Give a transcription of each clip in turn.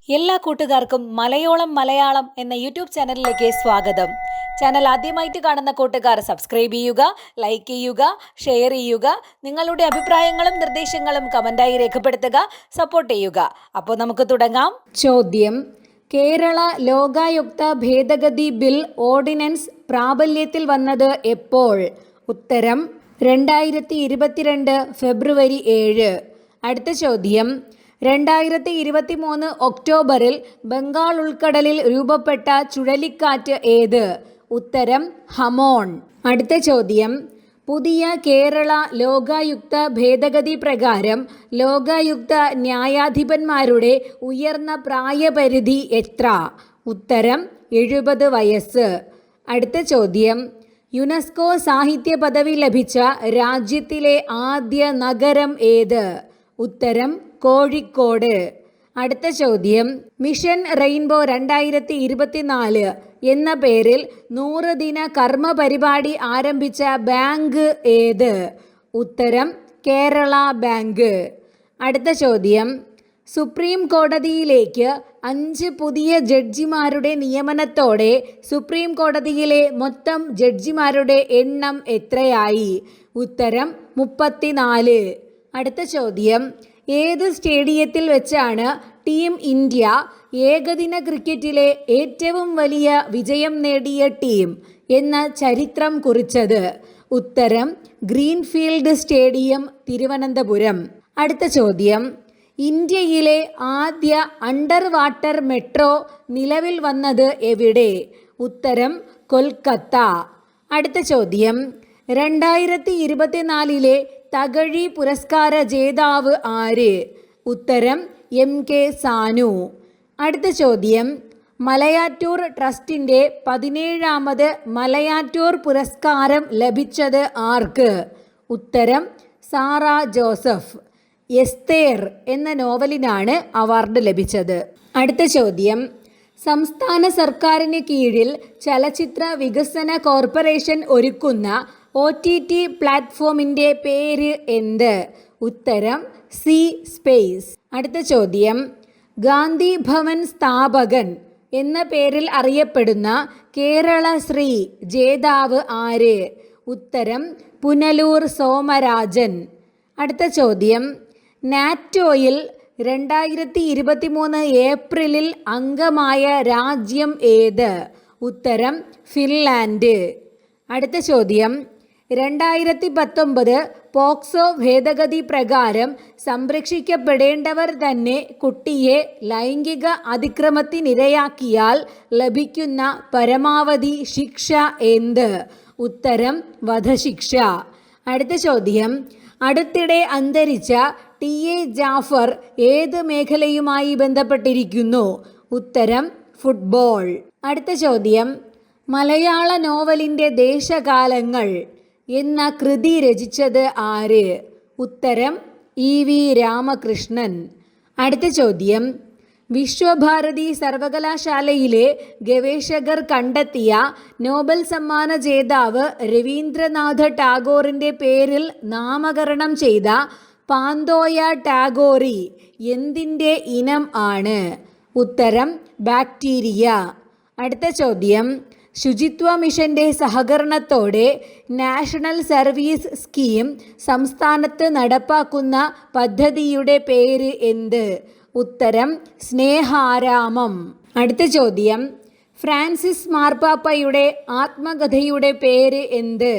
എല്ലാ കൂട്ടുകാർക്കും മലയാളം എന്ന യൂട്യൂബ് ചാനലിലേക്ക് സ്വാഗതം. ചാനൽ ആദ്യമായിട്ട് കാണുന്ന കൂട്ടുകാർ സബ്സ്ക്രൈബ് ചെയ്യുക, ലൈക്ക് ചെയ്യുക, ഷെയർ ചെയ്യുക. നിങ്ങളുടെ അഭിപ്രായങ്ങളും നിർദ്ദേശങ്ങളും കമന്റായി രേഖപ്പെടുത്തുക, സപ്പോർട്ട് ചെയ്യുക. അപ്പോൾ നമുക്ക് തുടങ്ങാം. ചോദ്യം: കേരള ലോകായുക്ത ഭേദഗതി ബിൽ ഓർഡിനൻസ് പ്രാബല്യത്തിൽ വന്നത് എപ്പോൾ? ഉത്തരം 2022 ഫെബ്രുവരി 7. അടുത്ത ചോദ്യം: 2023 ഒക്ടോബറിൽ ബംഗാൾ ഉൾക്കടലിൽ രൂപപ്പെട്ട ചുഴലിക്കാറ്റ് ഏത്? ഉത്തരം ഹമോൺ. അടുത്ത ചോദ്യം: പുതിയ കേരള ലോകായുക്ത ഭേദഗതി പ്രകാരം ലോകായുക്ത ന്യായാധിപന്മാരുടെ ഉയർന്ന പ്രായപരിധി എത്ര? ഉത്തരം 70 വയസ്സ്. അടുത്ത ചോദ്യം: യുനെസ്കോ സാഹിത്യ പദവി ലഭിച്ച രാജ്യത്തിലെ ആദ്യ നഗരം ഏത്? ഉത്തരം കോഴിക്കോട്. അടുത്ത ചോദ്യം: മിഷൻ റെയിൻബോ 2024 എന്ന പേരിൽ 100 ദിന കർമ്മ പരിപാടി ആരംഭിച്ച ബാങ്ക് ഏത്? ഉത്തരം കേരള ബാങ്ക്. അടുത്ത ചോദ്യം: സുപ്രീം കോടതിയിലേക്ക് 5 പുതിയ ജഡ്ജിമാരുടെ നിയമനത്തോടെ സുപ്രീം കോടതിയിലെ മൊത്തം ജഡ്ജിമാരുടെ എണ്ണം എത്രയായി? ഉത്തരം 34. അടുത്ത ചോദ്യം: ഏത് സ്റ്റേഡിയത്തിൽ വെച്ചാണ് ടീം ഇന്ത്യ ഏകദിന ക്രിക്കറ്റിലെ ഏറ്റവും വലിയ വിജയം നേടിയ ടീം എന്ന ചരിത്രം കുറിച്ചത്? ഉത്തരം ഗ്രീൻഫീൽഡ് സ്റ്റേഡിയം, തിരുവനന്തപുരം. അടുത്ത ചോദ്യം: ഇന്ത്യയിലെ ആദ്യ അണ്ടർ വാട്ടർ മെട്രോ നിലവിൽ വന്നത് എവിടെ? ഉത്തരം കൊൽക്കത്ത. അടുത്ത ചോദ്യം: 2024 തകഴി പുരസ്കാര ജേതാവ് ആര്? ഉത്തരം MK സാനു. അടുത്ത ചോദ്യം: മലയാറ്റൂർ ട്രസ്റ്റിൻ്റെ 17ാമത് മലയാറ്റൂർ പുരസ്കാരം ലഭിച്ചത് ആർക്ക്? ഉത്തരം സാറ ജോസഫ്. എസ്തേർ എന്ന നോവലിനാണ് അവാർഡ് ലഭിച്ചത്. അടുത്ത ചോദ്യം: സംസ്ഥാന സർക്കാരിന് കീഴിൽ ചലച്ചിത്ര വികസന കോർപ്പറേഷൻ ഒരുക്കുന്ന OTT പ്ലാറ്റ്ഫോമിൻ്റെ പേര് എന്ത്? ഉത്തരം സി സ്പേസ്. അടുത്ത ചോദ്യം: ഗാന്ധി ഭവൻ സ്ഥാപകൻ എന്ന പേരിൽ അറിയപ്പെടുന്ന കേരളശ്രീ ജേതാവ് ആര്? ഉത്തരം പുനലൂർ സോമരാജൻ. അടുത്ത ചോദ്യം: നാറ്റോയിൽ 2023 ഏപ്രിലിൽ അംഗമായ രാജ്യം ഏത്? ഉത്തരം ഫിൻലാൻഡ്. അടുത്ത ചോദ്യം: 2019 പോക്സോ ഭേദഗതി പ്രകാരം സംരക്ഷിക്കപ്പെടേണ്ടവർ തന്നെ കുട്ടിയെ ലൈംഗിക അതിക്രമത്തിനിരയാക്കിയാൽ ലഭിക്കുന്ന പരമാവധി ശിക്ഷ എന്ത്? ഉത്തരം വധശിക്ഷ. അടുത്ത ചോദ്യം: അടുത്തിടെ അന്തരിച്ച TA ജാഫർ ഏത് മേഖലയുമായി ബന്ധപ്പെട്ടിരിക്കുന്നു? ഉത്തരം ഫുട്ബോൾ. അടുത്ത ചോദ്യം: മലയാള നോവലിൻ്റെ ദേശകാലങ്ങൾ എന്ന കൃതി രചിച്ചത് ആര്? ഉത്തരം EV രാമകൃഷ്ണൻ. അടുത്ത ചോദ്യം: വിശ്വഭാരതി സർവകലാശാലയിലെ ഗവേഷകർ കണ്ടെത്തിയ നോബൽ സമ്മാന ജേതാവ് രവീന്ദ്രനാഥ ടാഗോറിൻ്റെ പേരിൽ നാമകരണം ചെയ്ത പാന്തോയ ടാഗോറി എന്തിൻ്റെ ഇനം ആണ്? ഉത്തരം ബാക്ടീരിയ. അടുത്ത ചോദ്യം: ശുചിത്വ മിഷന്റെ സഹകരണത്തോടെ നാഷണൽ സർവീസ് സ്കീം സംസ്ഥാനത്ത് നടപ്പാക്കുന്ന പദ്ധതിയുടെ പേര് എന്ത്? ഉത്തരം സ്നേഹാരാമം. അടുത്ത ചോദ്യം: ഫ്രാൻസിസ് മാർപ്പാപ്പയുടെ ആത്മകഥയുടെ പേര് എന്ത്?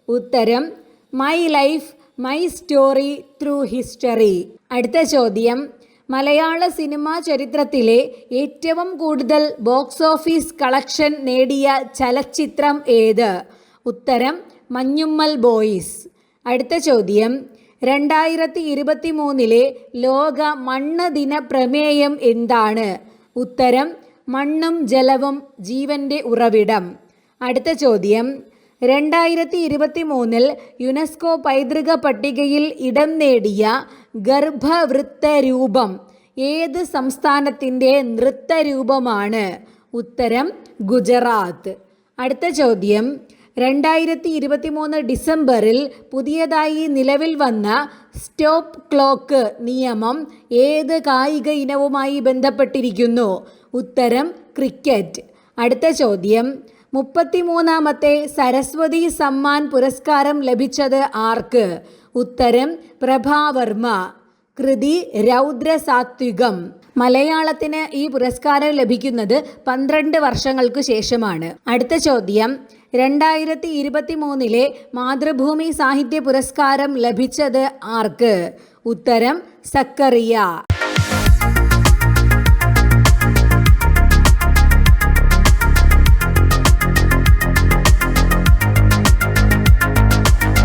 ഉത്തരം my life my story through history. അടുത്ത ചോദ്യം: മലയാള സിനിമാ ചരിത്രത്തിലെ ഏറ്റവും കൂടുതൽ ബോക്സ് ഓഫീസ് കളക്ഷൻ നേടിയ ചലച്ചിത്രം ഏത്? ഉത്തരം മഞ്ഞുമ്മൽ ബോയ്സ്. അടുത്ത ചോദ്യം: 2023 ലോക മണ്ണ് ദിന പ്രമേയം എന്താണ്? ഉത്തരം മണ്ണും ജലവും ജീവന്റെ ഉറവിടം. അടുത്ത ചോദ്യം: 2023 യുനെസ്കോ പൈതൃക പട്ടികയിൽ ഇടം നേടിയ ഗർഭവൃത്തരൂപം ഏത് സംസ്ഥാനത്തിൻ്റെ നൃത്തരൂപമാണ്? ഉത്തരം ഗുജറാത്ത്. അടുത്ത ചോദ്യം: 2023 ഡിസംബറിൽ പുതിയതായി നിലവിൽ വന്ന സ്റ്റോപ്പ് ക്ലോക്ക് നിയമം ഏത് കായിക ഇനവുമായി ബന്ധപ്പെട്ടിരിക്കുന്നു? ഉത്തരം ക്രിക്കറ്റ്. അടുത്ത ചോദ്യം, 33ാമത്തെ സരസ്വതി സമ്മാൻ പുരസ്കാരം ലഭിച്ചത് ആർക്ക്? ഉത്തരം പ്രഭാവർമ്മ. കൃതി രൗദ്രസാത്വികം. മലയാളത്തിന് ഈ പുരസ്കാരം ലഭിക്കുന്നത് 12 വർഷങ്ങൾക്കു ശേഷമാണ്. അടുത്ത ചോദ്യം, 2023 മാതൃഭൂമി സാഹിത്യ പുരസ്കാരം ലഭിച്ചത് ആർക്ക്? ഉത്തരം സക്കറിയ.